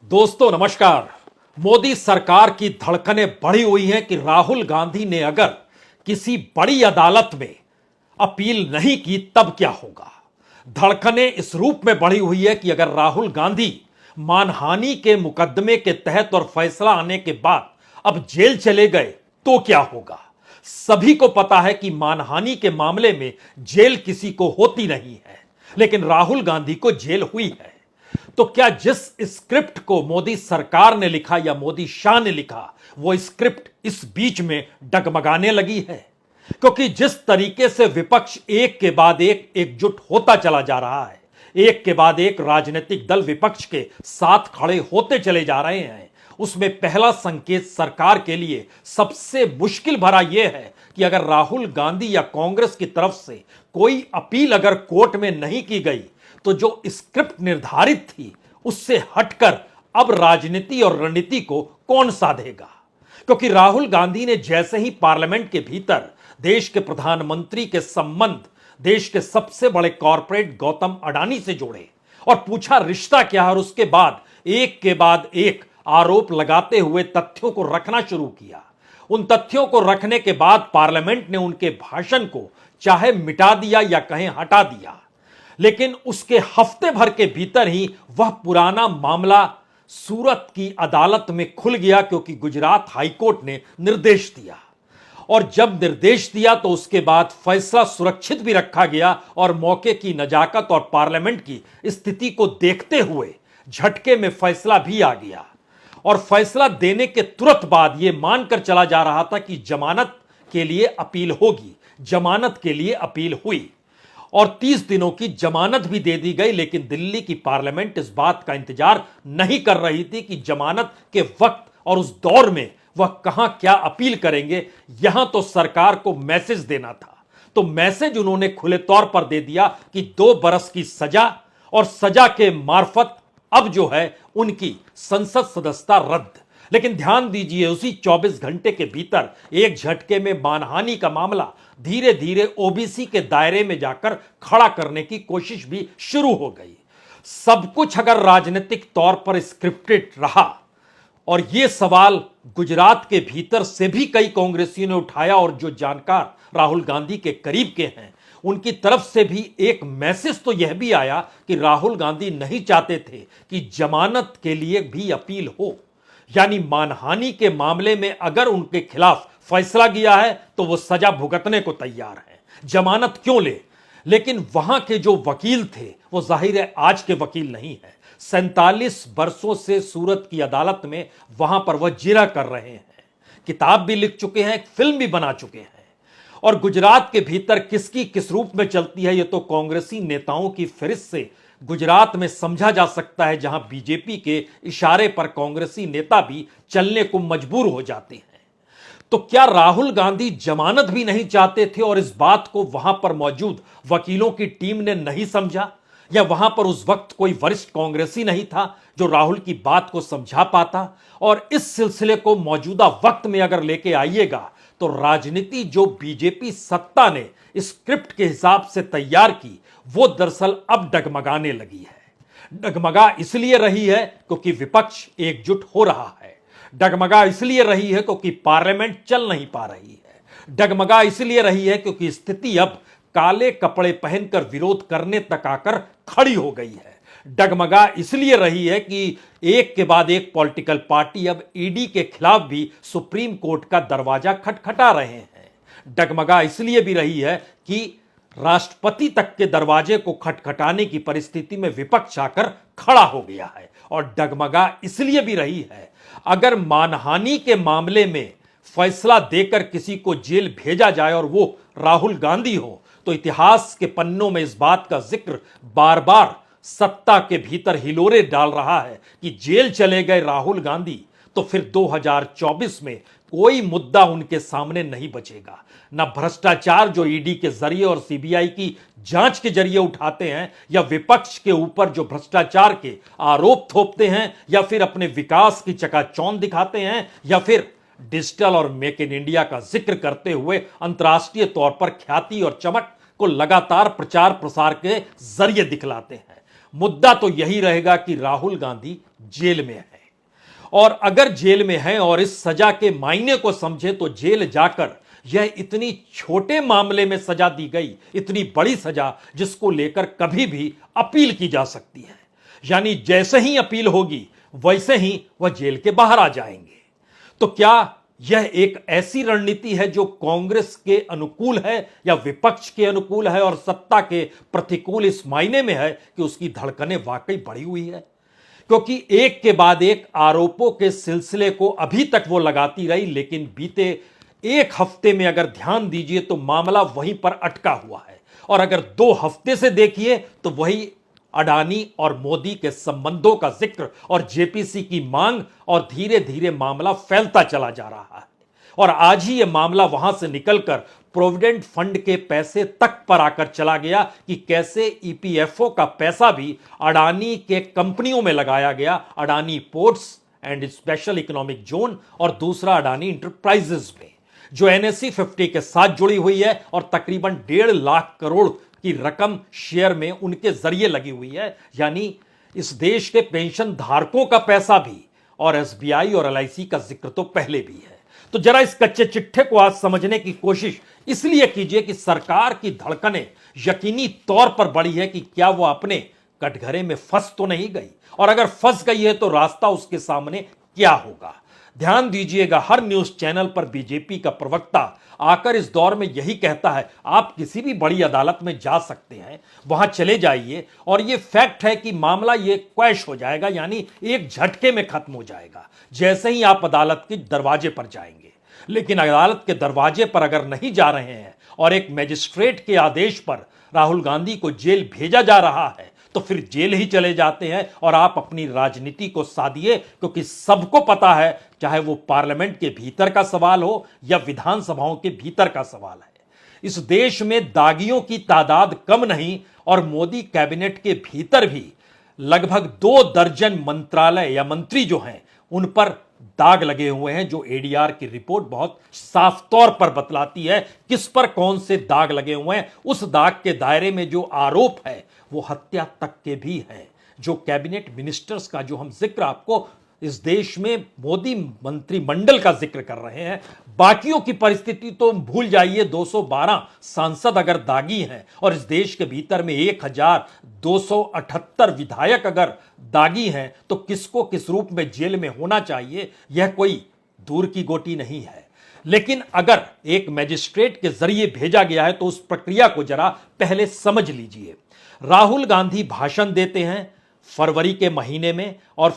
दोस्तों नमस्कार। मोदी सरकार की धड़कनें बढ़ी हुई हैं कि राहुल गांधी ने अगर किसी बड़ी अदालत में अपील नहीं की तब क्या होगा। धड़कनें इस रूप में बढ़ी हुई है कि अगर राहुल गांधी मानहानि के मुकदमे के तहत और फैसला आने के बाद अब जेल चले गए तो क्या होगा। सभी को पता है कि मानहानि के मामले में जेल किसी को होती नहीं है, लेकिन राहुल गांधी को जेल हुई है। तो क्या जिस स्क्रिप्ट को मोदी सरकार ने लिखा या मोदी शाह ने लिखा वो स्क्रिप्ट इस बीच में डगमगाने लगी है? क्योंकि जिस तरीके से विपक्ष एक के बाद एक एकजुट होता चला जा रहा है, एक के बाद एक राजनीतिक दल विपक्ष के साथ खड़े होते चले जा रहे हैं, उसमें पहला संकेत सरकार के लिए सबसे मुश्किल भरा यह है कि अगर राहुल गांधी या कांग्रेस की तरफ से कोई अपील अगर कोर्ट में नहीं की गई तो जो स्क्रिप्ट निर्धारित थी उससे हटकर अब राजनीति और रणनीति को कौन साधेगा। क्योंकि राहुल गांधी ने जैसे ही पार्लियामेंट के भीतर देश के प्रधानमंत्री के संबंध देश के सबसे बड़े कॉरपोरेट गौतम अडानी से जोड़े और पूछा रिश्ता क्या है, और उसके बाद एक के बाद एक आरोप लगाते हुए तथ्यों को रखना शुरू किया। उन तथ्यों को रखने के बाद पार्लियामेंट ने उनके भाषण को चाहे मिटा दिया या कहें हटा दिया, लेकिन उसके हफ्ते भर के भीतर ही वह पुराना मामला सूरत की अदालत में खुल गया, क्योंकि गुजरात हाईकोर्ट ने निर्देश दिया। और जब निर्देश दिया तो उसके बाद फैसला सुरक्षित भी रखा गया और मौके की नजाकत और पार्लियामेंट की स्थिति को देखते हुए झटके में फैसला भी आ गया। और फैसला देने के तुरंत बाद यह मानकर चला जा रहा था कि जमानत के लिए अपील होगी। जमानत के लिए अपील हुई और 30 दिनों की जमानत भी दे दी गई, लेकिन दिल्ली की पार्लियामेंट इस बात का इंतजार नहीं कर रही थी कि जमानत के वक्त और उस दौर में वह कहां क्या अपील करेंगे। यहां तो सरकार को मैसेज देना था, तो मैसेज उन्होंने खुले तौर पर दे दिया कि 2 बरस की सजा और सजा के मार्फत अब जो है उनकी संसद सदस्यता रद्द। लेकिन ध्यान दीजिए, उसी 24 घंटे के भीतर एक झटके में मानहानि का मामला धीरे धीरे ओबीसी के दायरे में जाकर खड़ा करने की कोशिश भी शुरू हो गई। सब कुछ अगर राजनीतिक तौर पर स्क्रिप्टेड रहा, और यह सवाल गुजरात के भीतर से भी कई कांग्रेसियों ने उठाया और जो जानकार राहुल गांधी के करीब के हैं उनकी तरफ से भी एक मैसेज तो यह भी आया कि राहुल गांधी नहीं चाहते थे कि जमानत के लिए भी अपील हो। यानी मानहानि के मामले में अगर उनके खिलाफ फैसला गया है तो वो सजा भुगतने को तैयार है, जमानत क्यों ले। लेकिन वहां के जो वकील थे वो जाहिर है आज के वकील नहीं है। 47 वर्षों से सूरत की अदालत में वहां पर वह जिरह कर रहे हैं, किताब भी लिख चुके हैं, एक फिल्म भी बना चुके हैं। और गुजरात के भीतर किसकी किस रूप में चलती है, यह तो कांग्रेसी नेताओं की फहरिस्त से गुजरात में समझा जा सकता है, जहां बीजेपी के इशारे पर कांग्रेसी नेता भी चलने को मजबूर हो जाते हैं। तो क्या राहुल गांधी जमानत भी नहीं चाहते थे और इस बात को वहां पर मौजूद वकीलों की टीम ने नहीं समझा, या वहां पर उस वक्त कोई वरिष्ठ कांग्रेसी नहीं था जो राहुल की बात को समझा पाता। और इस सिलसिले को मौजूदा वक्त में अगर लेके आइएगा तो राजनीति जो बीजेपी सत्ता ने स्क्रिप्ट के हिसाब से तैयार की वो दरअसल अब डगमगाने लगी है। डगमगा इसलिए रही है क्योंकि विपक्ष एकजुट हो रहा है। डगमगा इसलिए रही है क्योंकि पार्लियामेंट चल नहीं पा रही है। डगमगा इसलिए रही है क्योंकि स्थिति अब काले कपड़े पहनकर विरोध करने तक आकर खड़ी हो गई है। डगमगा इसलिए रही है कि एक के बाद एक पॉलिटिकल पार्टी अब ईडी के खिलाफ भी सुप्रीम कोर्ट का दरवाजा खटखटा रहे हैं। डगमगा इसलिए भी रही है कि राष्ट्रपति तक के दरवाजे को खटखटाने की परिस्थिति में विपक्ष आकर खड़ा हो गया है। और डगमगा इसलिए भी रही है, अगर मानहानि के मामले में फैसला देकर किसी को जेल भेजा जाए और वो राहुल गांधी हो, तो इतिहास के पन्नों में इस बात का जिक्र बार बार सत्ता के भीतर हिलोरे डाल रहा है कि जेल चले गए राहुल गांधी तो फिर 2024 में कोई मुद्दा उनके सामने नहीं बचेगा। न भ्रष्टाचार जो ईडी के जरिए और सीबीआई की जांच के जरिए उठाते हैं, या विपक्ष के ऊपर जो भ्रष्टाचार के आरोप थोपते हैं, या फिर अपने विकास की चकाचौंध दिखाते हैं, या फिर डिजिटल और मेक इन इंडिया का जिक्र करते हुए अंतर्राष्ट्रीय तौर पर ख्याति और चमक को लगातार प्रचार प्रसार के जरिए दिखलाते हैं। मुद्दा तो यही रहेगा कि राहुल गांधी जेल में है। और अगर जेल में हैं और इस सजा के मायने को समझे तो जेल जाकर यह इतनी छोटे मामले में सजा दी गई, इतनी बड़ी सजा जिसको लेकर कभी भी अपील की जा सकती है, यानी जैसे ही अपील होगी वैसे ही वह जेल के बाहर आ जाएंगे। तो क्या यह एक ऐसी रणनीति है जो कांग्रेस के अनुकूल है या विपक्ष के अनुकूल है और सत्ता के प्रतिकूल इस मायने में है कि उसकी धड़कनें वाकई बढ़ी हुई है? क्योंकि एक के बाद एक आरोपों के सिलसिले को अभी तक वो लगाती रही, लेकिन बीते एक हफ्ते में अगर ध्यान दीजिए तो मामला वहीं पर अटका हुआ है। और अगर 2 हफ्ते से देखिए तो वही अडानी और मोदी के संबंधों का जिक्र और जेपीसी की मांग, और धीरे धीरे मामला फैलता चला जा रहा है। और आज ही यह मामला वहां से निकलकर प्रोविडेंट फंड के पैसे तक पर आकर चला गया कि कैसे ईपीएफओ का पैसा भी अडानी के कंपनियों में लगाया गया, Adani ports and special economic zone और दूसरा अडानी इंटरप्राइजेज में, जो एनएसई 50 के साथ जुड़ी हुई है और तकरीबन 1.5 लाख करोड़ की रकम शेयर में उनके जरिए लगी हुई है। यानी इस देश के पेंशन धारकों का पैसा भी, और एसबीआई और एलआईसी का जिक्र तो पहले भी है। तो जरा इस कच्चे चिट्ठे को आज समझने की कोशिश इसलिए कीजिए कि सरकार की धड़कनें यकीनी तौर पर बढ़ी है कि क्या वो अपने कटघरे में फंस तो नहीं गई, और अगर फंस गई है तो रास्ता उसके सामने क्या होगा। ध्यान दीजिएगा, हर न्यूज चैनल पर बीजेपी का प्रवक्ता आकर इस दौर में यही कहता है, आप किसी भी बड़ी अदालत में जा सकते हैं, वहां चले जाइए और ये फैक्ट है कि मामला ये क्वैश हो जाएगा, यानी एक झटके में खत्म हो जाएगा जैसे ही आप अदालत के दरवाजे पर जाएंगे। लेकिन अदालत के दरवाजे पर अगर नहीं जा रहे हैं और एक मैजिस्ट्रेट के आदेश पर राहुल गांधी को जेल भेजा जा रहा है तो फिर जेल ही चले जाते हैं और आप अपनी राजनीति को साधिए, क्योंकि सबको पता है, चाहे वो पार्लियामेंट के भीतर का सवाल हो या विधानसभाओं के भीतर का सवाल है, इस देश में दागियों की तादाद कम नहीं और मोदी कैबिनेट के भीतर भी लगभग 2 दर्जन मंत्रालय या मंत्री जो हैं उन पर दाग लगे हुए हैं, जो एडीआर की रिपोर्ट बहुत साफ तौर पर बतलाती है किस पर कौन से दाग लगे हुए हैं। उस दाग के दायरे में जो आरोप है वो हत्या तक के भी हैं। जो कैबिनेट मिनिस्टर्स का जो हम जिक्र आपको इस देश में मोदी मंत्रिमंडल का जिक्र कर रहे हैं, बाकियों की परिस्थिति तो भूल जाइए। 212 सांसद अगर दागी हैं और इस देश के भीतर में 1278 विधायक अगर दागी हैं तो किसको किस रूप में जेल में होना चाहिए, यह कोई दूर की गोटी नहीं है। लेकिन अगर एक मैजिस्ट्रेट के जरिए भेजा गया है तो उस प्रक्रिया को जरा पहले समझ लीजिए। राहुल गांधी भाषण देते हैं फरवरी के महीने में, और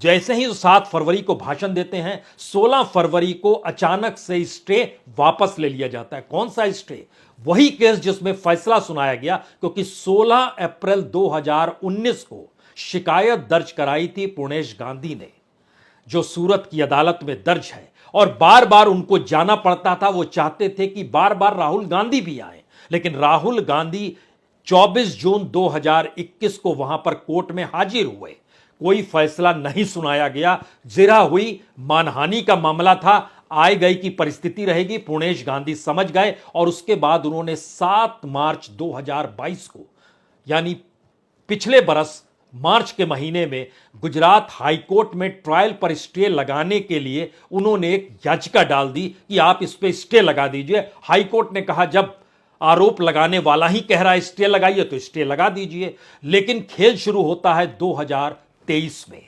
जैसे ही 7 फरवरी को भाषण देते हैं, 16 फरवरी को अचानक से स्टे वापस ले लिया जाता है। कौन सा स्टे? वही केस जिसमें फैसला सुनाया गया, क्योंकि 16 अप्रैल 2019 को शिकायत दर्ज कराई थी पुणेश गांधी ने, जो सूरत की अदालत में दर्ज है, और बार बार उनको जाना पड़ता था। वो चाहते थे कि बार बार राहुल गांधी भी आए, लेकिन राहुल गांधी 24 जून 2021 को वहां पर कोर्ट में हाजिर हुए, कोई फैसला नहीं सुनाया गया। जिरह हुई, मानहानि का मामला था, आए गए की परिस्थिति रहेगी, पुणेश गांधी समझ गए, और उसके बाद उन्होंने 7 मार्च 2022 को, यानी पिछले बरस मार्च के महीने में गुजरात हाईकोर्ट में ट्रायल पर स्टे लगाने के लिए उन्होंने एक याचिका डाल दी कि आप इस पे स्टे लगा दीजिए। हाईकोर्ट ने कहा जब आरोप लगाने वाला ही कह रहा है स्टे लगाइए तो स्टे लगा दीजिए। लेकिन खेल शुरू होता है 2023 में,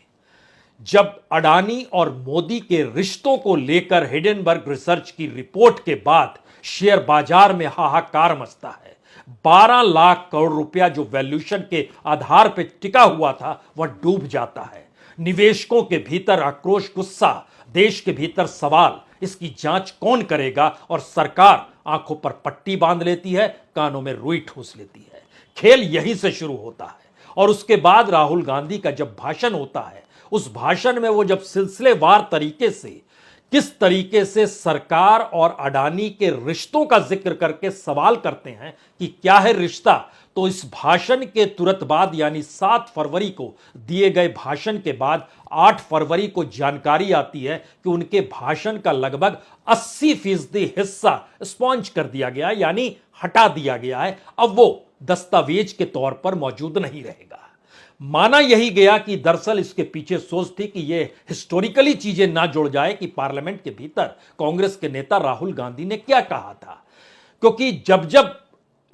जब अडानी और मोदी के रिश्तों को लेकर हिडेनबर्ग रिसर्च की रिपोर्ट के बाद शेयर बाजार में हाहाकार मचता है। 12 लाख करोड़ रुपया जो वैल्यूएशन के आधार पर टिका हुआ था वह डूब जाता है। निवेशकों के भीतर आक्रोश, गुस्सा, देश के भीतर सवाल, इसकी जांच कौन करेगा, और सरकार आंखों पर पट्टी बांध लेती है, कानों में रुई ठूस लेती है। खेल यहीं से शुरू होता है। और उसके बाद राहुल गांधी का जब भाषण होता है, उस भाषण में वो जब सिलसिलेवार तरीके से किस तरीके से सरकार और अडानी के रिश्तों का जिक्र करके सवाल करते हैं कि क्या है रिश्ता, तो इस भाषण के तुरंत बाद यानी 7 फरवरी को दिए गए भाषण के बाद 8 फरवरी को जानकारी आती है कि उनके भाषण का लगभग 80% हिस्सा स्पॉन्ज कर दिया गया, यानी हटा दिया गया है। अब वो दस्तावेज के तौर पर मौजूद नहीं रहेगा। माना यही गया कि दरअसल इसके पीछे सोच थी कि यह हिस्टोरिकली चीजें ना जुड़ जाए कि पार्लियामेंट के भीतर कांग्रेस के नेता राहुल गांधी ने क्या कहा था। क्योंकि जब जब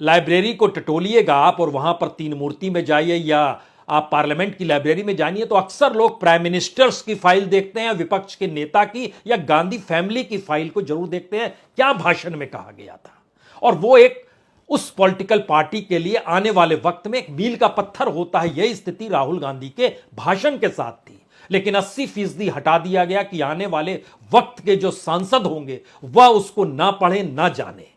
लाइब्रेरी को टटोलिएगा आप और वहां पर तीन मूर्ति में जाइए या आप पार्लियामेंट की लाइब्रेरी में जानिए, तो अक्सर लोग प्राइम मिनिस्टर्स की फाइल देखते हैं, विपक्ष के नेता की या गांधी फैमिली की फाइल को जरूर देखते हैं, क्या भाषण में कहा गया था। और वो एक उस पॉलिटिकल पार्टी के लिए आने वाले वक्त में एक मील का पत्थर होता है। यही स्थिति राहुल गांधी के भाषण के साथ थी। लेकिन 80% हटा दिया गया कि आने वाले वक्त के जो सांसद होंगे वह उसको ना पढ़े ना जाने।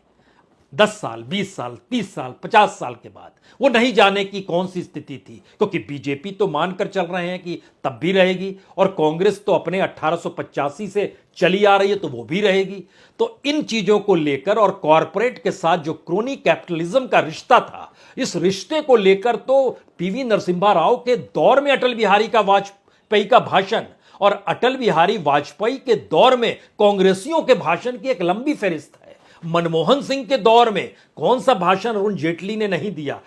10 साल, 20 साल, 30 साल, 50 साल के बाद वो नहीं जाने की कौन सी स्थिति थी, क्योंकि बीजेपी तो मानकर चल रहे हैं कि तब भी रहेगी और कांग्रेस तो अपने 1885 से चली आ रही है तो वो भी रहेगी। तो इन चीजों को लेकर और कॉरपोरेट के साथ जो क्रोनी कैपिटलिज्म का रिश्ता था, इस रिश्ते को लेकर तो पीवी नरसिम्हा राव के दौर में अटल बिहारी का वाजपेयी का भाषण और अटल बिहारी वाजपेयी के दौर में कांग्रेसियों के भाषण की एक लंबी फहरिस्त है। मनमोहन सिंह के दौर में कौन सा भाषण अरुण जेटली ने नहीं दिया,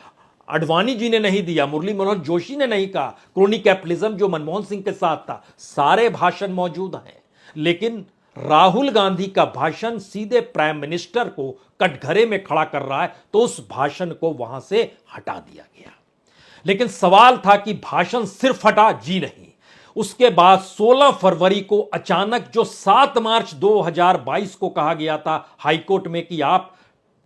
अडवाणी जी ने नहीं दिया, मुरली मनोहर जोशी ने नहीं कहा। क्रोनी कैपिटलिज्म जो मनमोहन सिंह के साथ था, सारे भाषण मौजूद हैं। लेकिन राहुल गांधी का भाषण सीधे प्राइम मिनिस्टर को कटघरे में खड़ा कर रहा है, तो उस भाषण को वहां से हटा दिया गया। लेकिन सवाल था कि भाषण सिर्फ हटा जी नहीं, उसके बाद 16 फरवरी को अचानक जो 7 मार्च 2022 को कहा गया था हाईकोर्ट में कि आप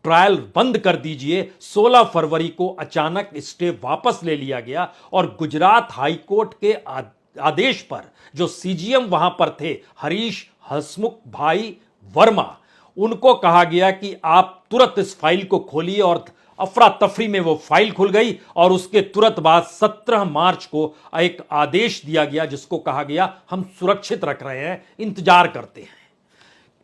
ट्रायल बंद कर दीजिए, 16 फरवरी को अचानक स्टे वापस ले लिया गया और गुजरात हाईकोर्ट के आदेश पर जो सीजीएम वहां पर थे हरीश हसमुख भाई वर्मा, उनको कहा गया कि आप तुरंत इस फाइल को खोलिए और अफरा तफरी में वो फाइल खुल गई और उसके तुरंत बाद 17 मार्च को एक आदेश दिया गया जिसको कहा गया हम सुरक्षित रख रहे हैं, इंतजार करते हैं।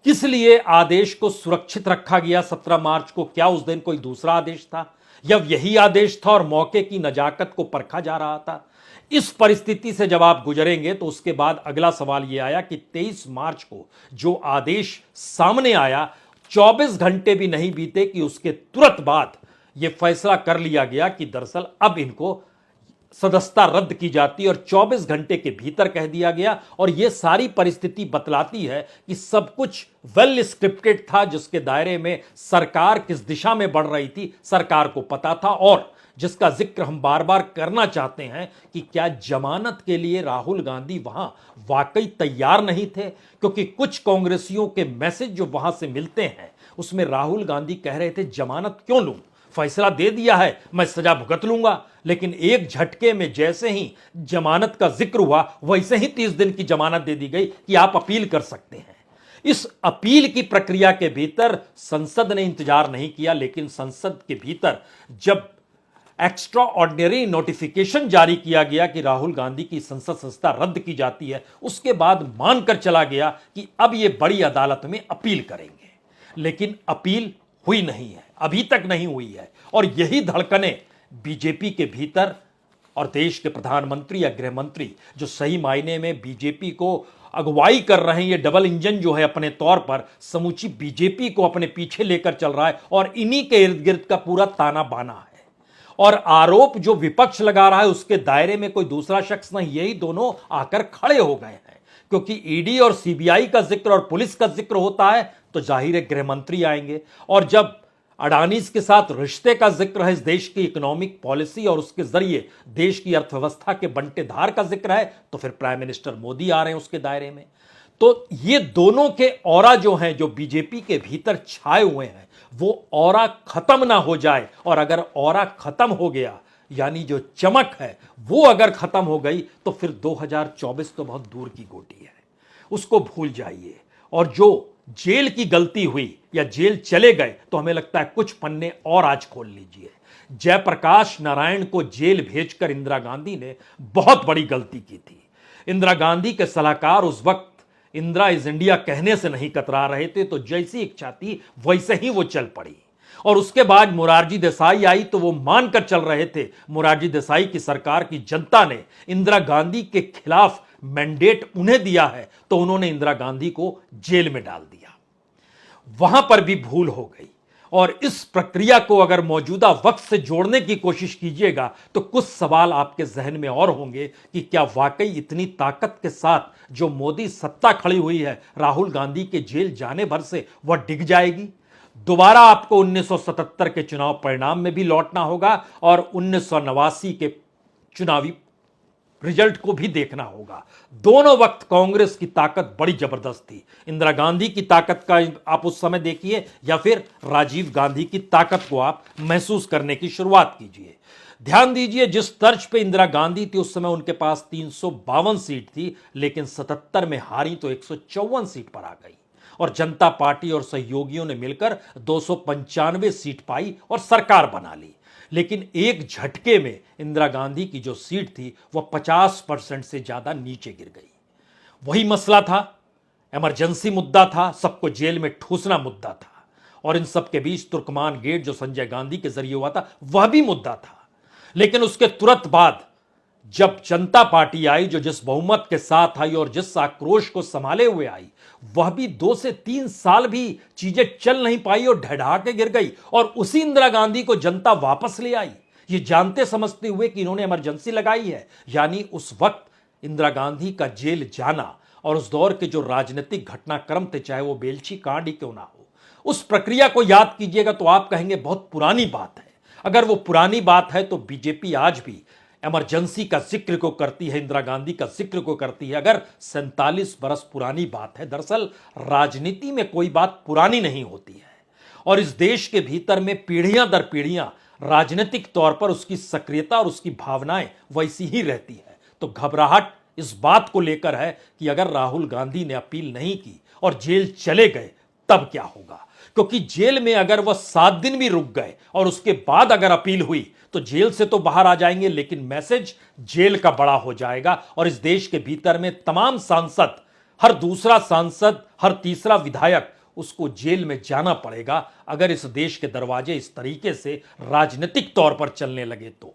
किस लिए आदेश को सुरक्षित रखा गया 17 मार्च को? क्या उस दिन कोई दूसरा आदेश था या यही आदेश था और मौके की नजाकत को परखा जा रहा था? इस परिस्थिति से जब आप गुजरेंगे तो उसके बाद अगला सवाल यह आया कि 23 मार्च को जो आदेश सामने आया, 24 घंटे भी नहीं बीते कि उसके तुरंत बाद यह फैसला कर लिया गया कि दरअसल अब इनको सदस्यता रद्द की जाती और 24 घंटे के भीतर कह दिया गया। और यह सारी परिस्थिति बतलाती है कि सब कुछ वेल स्क्रिप्टेड था, जिसके दायरे में सरकार किस दिशा में बढ़ रही थी सरकार को पता था। और जिसका जिक्र हम बार बार करना चाहते हैं कि क्या जमानत के लिए राहुल गांधी वहां वाकई तैयार नहीं थे, क्योंकि कुछ कांग्रेसियों के मैसेज जो वहां से मिलते हैं उसमें राहुल गांधी कह रहे थे जमानत क्यों लूं, फैसला दे दिया है, मैं सजा भुगत लूंगा। लेकिन एक झटके में जैसे ही जमानत का जिक्र हुआ वैसे ही 30 दिन की जमानत दे दी गई कि आप अपील कर सकते हैं। इस अपील की प्रक्रिया के भीतर संसद ने इंतजार नहीं किया, लेकिन संसद के भीतर जब एक्स्ट्रा ऑर्डिनरी नोटिफिकेशन जारी किया गया कि राहुल गांधी की संसद सदस्यता रद्द की जाती है, उसके बाद मानकर चला गया कि अब यह बड़ी अदालत में अपील करेंगे। लेकिन अपील हुई नहीं है, अभी तक नहीं हुई है। और यही धड़कनें बीजेपी के भीतर और देश के प्रधानमंत्री या गृह मंत्री जो सही मायने में बीजेपी को अगुवाई कर रहे हैं, ये डबल इंजन जो है अपने तौर पर समूची बीजेपी को अपने पीछे लेकर चल रहा है और इन्हीं के इर्द गिर्द का पूरा ताना बाना है। और आरोप जो विपक्ष लगा रहा है उसके दायरे में कोई दूसरा शख्स नहीं, यही दोनों आकर खड़े हो गए हैं। क्योंकि ईडी और सीबीआई का जिक्र और पुलिस का जिक्र होता है तो जाहिर है गृह मंत्री आएंगे, और जब अडानी के साथ रिश्ते का जिक्र है, इस देश की इकोनॉमिक पॉलिसी और उसके जरिए देश की अर्थव्यवस्था के बंटेधार का जिक्र है, तो फिर प्राइम मिनिस्टर मोदी आ रहे हैं उसके दायरे में। तो ये दोनों के ऑरा जो हैं, जो बीजेपी के भीतर छाए हुए हैं, वो ऑरा खत्म ना हो जाए। और अगर ऑरा खत्म हो गया, यानी जो चमक है वो अगर खत्म हो गई, तो फिर 2024 तो बहुत दूर की गोटी है, उसको भूल जाइए। और जो जेल की गलती हुई या जेल चले गए, तो हमें लगता है कुछ पन्ने और आज खोल लीजिए। जयप्रकाश नारायण को जेल भेजकर इंदिरा गांधी ने बहुत बड़ी गलती की थी। इंदिरा गांधी के सलाहकार उस वक्त इंदिरा इज इंडिया कहने से नहीं कतरा रहे थे, तो जैसी इच्छा थी वैसे ही वो चल पड़ी। और उसके बाद मोरारजी देसाई आई तो वो मानकर चल रहे थे मोरारजी देसाई की सरकार की जनता ने इंदिरा गांधी के खिलाफ मैंडेट उन्हें दिया है, तो उन्होंने इंदिरा गांधी को जेल में डाल दिया। वहां पर भी भूल हो गई। और इस प्रक्रिया को अगर मौजूदा वक्त से जोड़ने की कोशिश कीजिएगा तो कुछ सवाल आपके जहन में और होंगे कि क्या वाकई इतनी ताकत के साथ जो मोदी सत्ता खड़ी हुई है राहुल गांधी के जेल जाने भर से वह डिग जाएगी। दोबारा आपको 1977 के चुनाव परिणाम में भी लौटना होगा और 1989 के चुनावी रिजल्ट को भी देखना होगा। दोनों वक्त कांग्रेस की ताकत बड़ी जबरदस्त थी। इंदिरा गांधी की ताकत का आप उस समय देखिए या फिर राजीव गांधी की ताकत को आप महसूस करने की शुरुआत कीजिए। ध्यान दीजिए, जिस तर्ज पे इंदिरा गांधी थी उस समय उनके पास 352 सीट थी, लेकिन 77 में हारी तो 154 सीट पर आ गई और जनता पार्टी और सहयोगियों ने मिलकर 295 सीट पाई और सरकार बना ली। लेकिन एक झटके में इंदिरा गांधी की जो सीट थी वह 50% से ज्यादा नीचे गिर गई। वही मसला था, इमरजेंसी मुद्दा था, सबको जेल में ठूसना मुद्दा था और इन सब के बीच तुर्कमान गेट जो संजय गांधी के जरिए हुआ था वह भी मुद्दा था। लेकिन उसके तुरंत बाद जब जनता पार्टी आई, जो जिस बहुमत के साथ आई और जिस आक्रोश को संभाले हुए आई, वह भी 2 से 3 साल भी चीजें चल नहीं पाई और ढह के गिर गई और उसी इंदिरा गांधी को जनता वापस ले आई, ये जानते समझते हुए कि इन्होंने इमरजेंसी लगाई है। यानी उस वक्त इंदिरा गांधी का जेल जाना और उस दौर के जो राजनीतिक घटनाक्रम थे, चाहे वो बेलछी कांड ही क्यों ना हो, उस प्रक्रिया को याद कीजिएगा तो आप कहेंगे बहुत पुरानी बात है। अगर वो पुरानी बात है तो बीजेपी आज भी इमरजेंसी का जिक्र को करती है, इंदिरा गांधी का जिक्र को करती है। अगर 47 बरस पुरानी बात है, दरअसल राजनीति में कोई बात पुरानी नहीं होती है और इस देश के भीतर में पीढ़ियां दर पीढ़ियां राजनीतिक तौर पर उसकी सक्रियता और उसकी भावनाएं वैसी ही रहती है। तो घबराहट इस बात को लेकर है कि अगर राहुल गांधी ने अपील नहीं की और जेल चले गए तब क्या होगा, क्योंकि जेल में अगर वह 7 दिन भी रुक गए और उसके बाद अगर अपील हुई तो जेल से तो बाहर आ जाएंगे, लेकिन मैसेज जेल का बड़ा हो जाएगा और इस देश के भीतर में तमाम सांसद, हर दूसरा सांसद, हर तीसरा विधायक उसको जेल में जाना पड़ेगा अगर इस देश के दरवाजे इस तरीके से राजनीतिक तौर पर चलने लगे तो।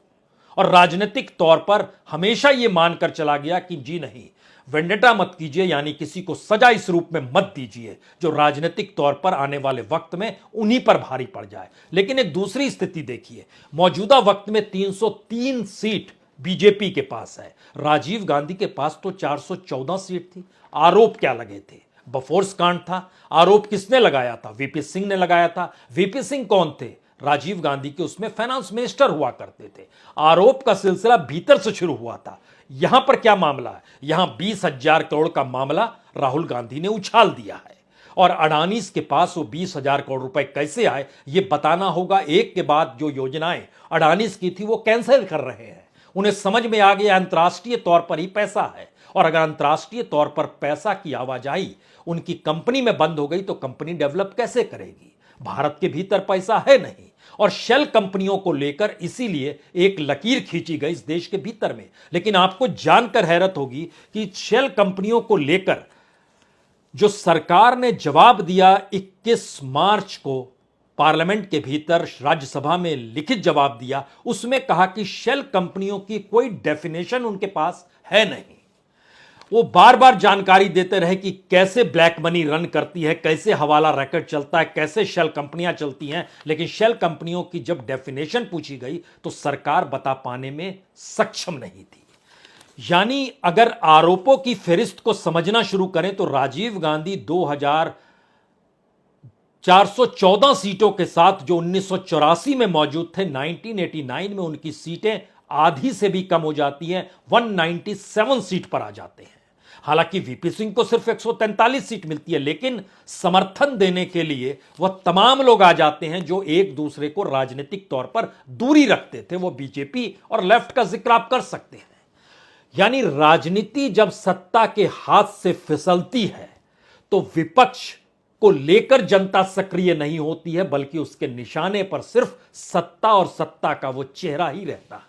और राजनीतिक तौर पर हमेशा यह मानकर चला गया कि जी नहीं, वेंडेटा मत कीजिए, यानी किसी को सजा इस रूप में मत दीजिए जो राजनीतिक तौर पर आने वाले वक्त में उन्हीं पर भारी पड़ जाए। लेकिन एक दूसरी स्थिति देखिए, मौजूदा वक्त में 303 सीट बीजेपी के पास है, राजीव गांधी के पास तो 414 सीट थी। आरोप क्या लगे थे? बफोर्स कांड था। आरोप किसने लगाया था? वीपी सिंह ने लगाया था। वीपी सिंह कौन थे? राजीव गांधी के उसमें फाइनेंस मिनिस्टर हुआ करते थे। आरोप का सिलसिला भीतर से शुरू हुआ था। यहां पर क्या मामला है? यहां 20,000 करोड़ का मामला राहुल गांधी ने उछाल दिया है और अडानी के पास वो 20,000 करोड़ रुपए कैसे आए ये बताना होगा। एक के बाद जो योजनाएं अडानी की थी वो कैंसिल कर रहे हैं। उन्हें समझ में आ गया अंतर्राष्ट्रीय तौर पर ही पैसा है और अगर अंतर्राष्ट्रीय तौर पर पैसा की आवाजाही उनकी कंपनी में बंद हो गई तो कंपनी डेवलप कैसे करेगी? भारत के भीतर पैसा है नहीं और शेल कंपनियों को लेकर इसीलिए एक लकीर खींची गई इस देश के भीतर में। लेकिन आपको जानकर हैरत होगी कि शेल कंपनियों को लेकर जो सरकार ने जवाब दिया 21 मार्च को पार्लियामेंट के भीतर राज्यसभा में लिखित जवाब दिया, उसमें कहा कि शेल कंपनियों की कोई डेफिनेशन उनके पास है नहीं। वो बार बार जानकारी देते रहे कि कैसे ब्लैक मनी रन करती है, कैसे हवाला रैकेट चलता है, कैसे शेल कंपनियां चलती हैं, लेकिन शेल कंपनियों की जब डेफिनेशन पूछी गई तो सरकार बता पाने में सक्षम नहीं थी। यानी अगर आरोपों की फेरिस्त को समझना शुरू करें तो राजीव गांधी 2414 सीटों के साथ जो 1984 में मौजूद थे, 1989 में उनकी सीटें आधी से भी कम हो जाती हैं, 197 सीट पर आ जाते हैं। हालांकि वीपी सिंह को सिर्फ 143 सीट मिलती है, लेकिन समर्थन देने के लिए वह तमाम लोग आ जाते हैं जो एक दूसरे को राजनीतिक तौर पर दूरी रखते थे। वो बीजेपी और लेफ्ट का जिक्र आप कर सकते हैं। यानी राजनीति जब सत्ता के हाथ से फिसलती है तो विपक्ष को लेकर जनता सक्रिय नहीं होती है, बल्कि उसके निशाने पर सिर्फ सत्ता और सत्ता का वो चेहरा ही रहता है।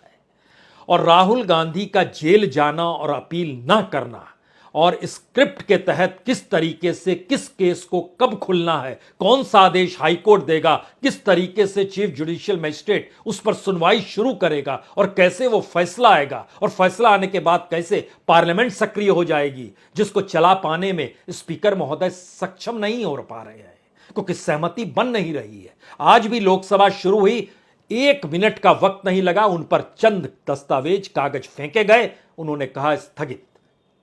और राहुल गांधी का जेल जाना और अपील न करना और स्क्रिप्ट के तहत किस तरीके से किस केस को कब खुलना है, कौन सा आदेश हाईकोर्ट देगा, किस तरीके से चीफ जुडिशियल मजिस्ट्रेट उस पर सुनवाई शुरू करेगा और कैसे वो फैसला आएगा और फैसला आने के बाद कैसे पार्लियामेंट सक्रिय हो जाएगी, जिसको चला पाने में स्पीकर महोदय सक्षम नहीं हो पा रहे हैं। क्योंकि सहमति बन नहीं रही है। आज भी लोकसभा शुरू हुई, 1 मिनट का वक्त नहीं लगा, उन पर चंद दस्तावेज कागज फेंके गए, उन्होंने कहा स्थगित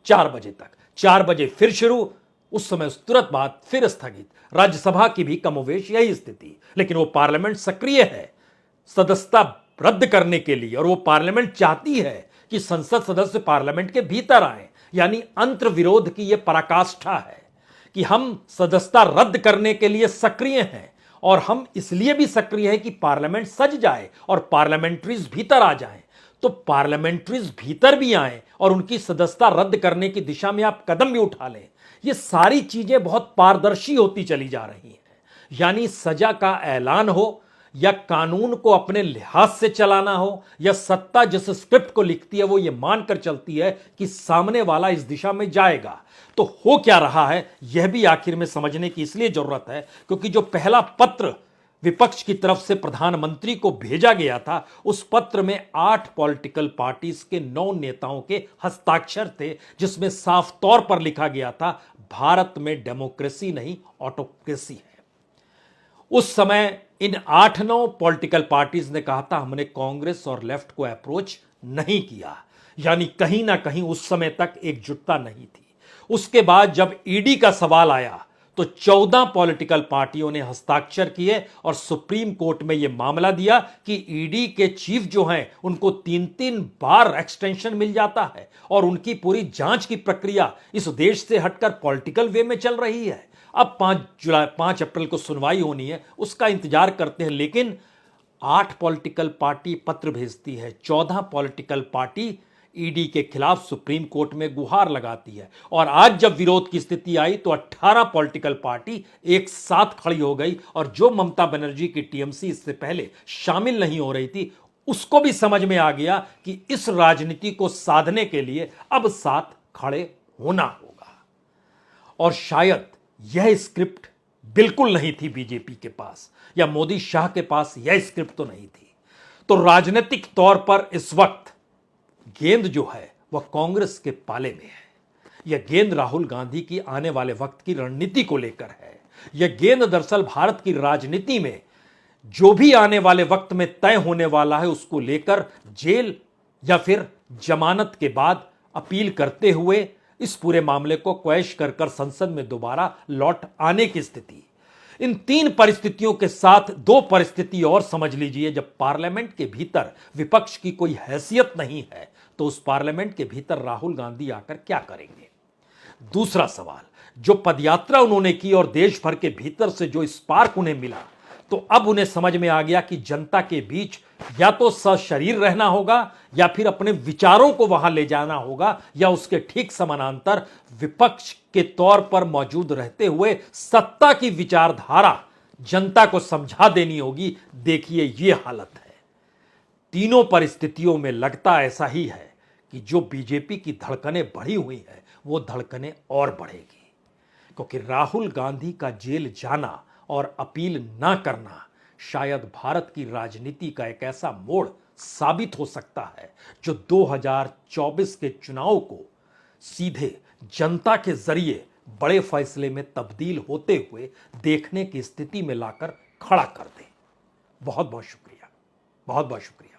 4 बजे तक। 4 बजे फिर शुरू, उस समय उस तुरंत बाद फिर स्थगित। राज्यसभा की भी कमोवेश यही स्थिति, लेकिन वो पार्लियामेंट सक्रिय है सदस्यता रद्द करने के लिए, और वो पार्लियामेंट चाहती है कि संसद सदस्य पार्लियामेंट के भीतर आए, यानी अंतर विरोध की यह पराकाष्ठा है कि हम सदस्यता रद्द करने के लिए सक्रिय हैं, और हम इसलिए भी सक्रिय हैं कि पार्लियामेंट सज जाए और पार्लियामेंट्रीज भीतर आ जाएं। तो पार्लियामेंट्रीज भीतर भी आए और उनकी सदस्यता रद्द करने की दिशा में आप कदम भी उठा लें, ये सारी चीजें बहुत पारदर्शी होती चली जा रही हैं। यानी सजा का ऐलान हो, या कानून को अपने लिहाज से चलाना हो, या सत्ता जिस स्क्रिप्ट को लिखती है वो ये मानकर चलती है कि सामने वाला इस दिशा में जाएगा, तो हो क्या रहा है यह भी आखिर में समझने की इसलिए जरूरत है क्योंकि जो पहला पत्र विपक्ष की तरफ से प्रधानमंत्री को भेजा गया था, उस पत्र में 8 पॉलिटिकल पार्टीज के 9 नेताओं के हस्ताक्षर थे, जिसमें साफ तौर पर लिखा गया था भारत में डेमोक्रेसी नहीं ऑटोक्रेसी है। उस समय इन 8-9 पॉलिटिकल पार्टीज ने कहा था हमने कांग्रेस और लेफ्ट को अप्रोच नहीं किया, यानी कहीं ना कहीं उस समय तक एकजुटता नहीं थी। उसके बाद जब ईडी का सवाल आया तो 14 पॉलिटिकल पार्टियों ने हस्ताक्षर किए और सुप्रीम कोर्ट में यह मामला दिया कि ईडी के चीफ जो हैं उनको 3-3 बार एक्सटेंशन मिल जाता है और उनकी पूरी जांच की प्रक्रिया इस देश से हटकर पॉलिटिकल वे में चल रही है। अब 5 अप्रैल को सुनवाई होनी है, उसका इंतजार करते हैं, लेकिन 8 पॉलिटिकल पार्टी पत्र भेजती है, 14 पॉलिटिकल पार्टी ईडी के खिलाफ सुप्रीम कोर्ट में गुहार लगाती है, और आज जब विरोध की स्थिति आई तो 18 पॉलिटिकल पार्टी एक साथ खड़ी हो गई, और जो ममता बनर्जी की टीएमसी इससे पहले शामिल नहीं हो रही थी उसको भी समझ में आ गया कि इस राजनीति को साधने के लिए अब साथ खड़े होना होगा। और शायद यह स्क्रिप्ट बिल्कुल नहीं थी बीजेपी के पास, या मोदी शाह के पास यह स्क्रिप्ट तो नहीं थी। तो राजनीतिक तौर पर इस वक्त गेंद जो है वह कांग्रेस के पाले में है। यह गेंद राहुल गांधी की आने वाले वक्त की रणनीति को लेकर है। यह गेंद दरअसल भारत की राजनीति में जो भी आने वाले वक्त में तय होने वाला है उसको लेकर जेल या फिर जमानत के बाद अपील करते हुए इस पूरे मामले को क्वैश कर संसद में दोबारा लौट आने की स्थिति। इन 3 परिस्थितियों के साथ 2 परिस्थिति और समझ लीजिए। जब पार्लियामेंट के भीतर विपक्ष की कोई हैसियत नहीं है तो उस पार्लियामेंट के भीतर राहुल गांधी आकर क्या करेंगे। दूसरा सवाल, जो पदयात्रा उन्होंने की और देश भर के भीतर से जो स्पार्क उन्हें मिला, तो अब उन्हें समझ में आ गया कि जनता के बीच या तो सशरीर रहना होगा या फिर अपने विचारों को वहां ले जाना होगा, या उसके ठीक समानांतर विपक्ष के तौर पर मौजूद रहते हुए सत्ता की विचारधारा जनता को समझा देनी होगी। देखिए ये हालत है। तीनों परिस्थितियों में लगता ऐसा ही है कि जो बीजेपी की धड़कनें बढ़ी हुई है वो धड़कनें और बढ़ेगी, क्योंकि राहुल गांधी का जेल जाना और अपील ना करना शायद भारत की राजनीति का एक ऐसा मोड़ साबित हो सकता है जो 2024 के चुनाव को सीधे जनता के जरिए बड़े फैसले में तब्दील होते हुए देखने की स्थिति में लाकर खड़ा कर दे। बहुत बहुत शुक्रिया, बहुत बहुत शुक्रिया।